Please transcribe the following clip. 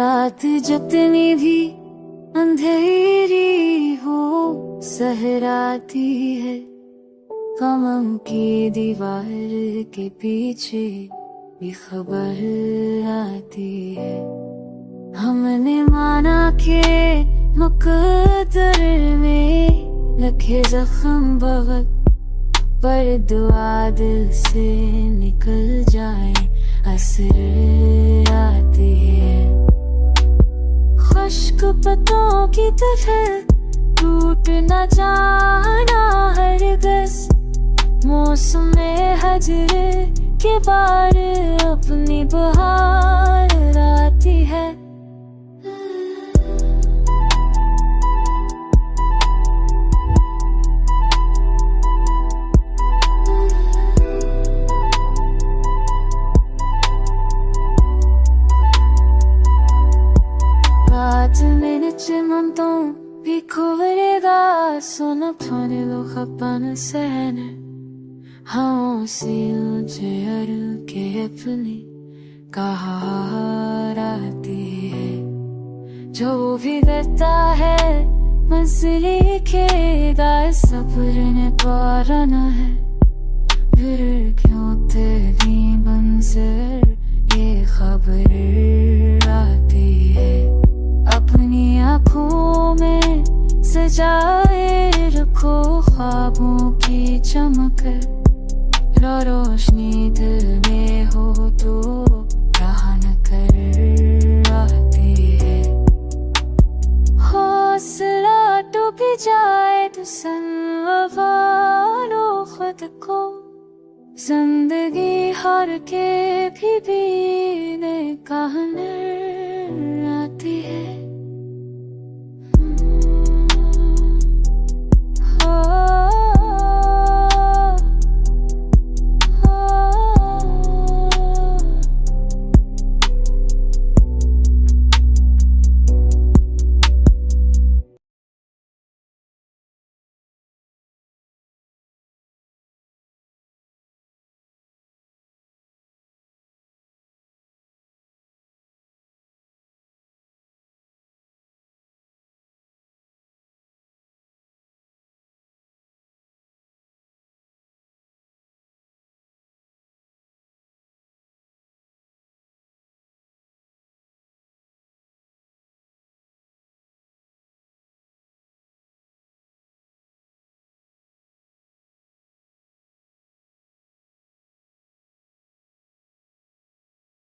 रात जितनी भी अंधेरी हो सहराती है, गम की दीवार के पीछे भी खबर आती है। हमने माना के मुकद्दर में लखे जख्म बहुत, पर दुआ दिल से निकल जाए असर आती है। खुश्क पत्तों की तरह टूट न जाना हरगिज़, मौसम में हजर के बार अपनी बहार आती है। Monton picovereda sono pone lo khapana sehne हाँ से उजर के अपनी कहार आती है। जो भी करता है मंजिल लिखेगा, सब्र ने पारना है, फिर क्यों तेरी मंजिल ये खबर आती है। अपनी आँखों में सजाए रखो ख्वाबों की चमक, रोशनी दिल में हो तो राह न कर आती है। हौसला डूब जाए तो संवारो खुद को, जिंदगी हार के भी बीने का हुनर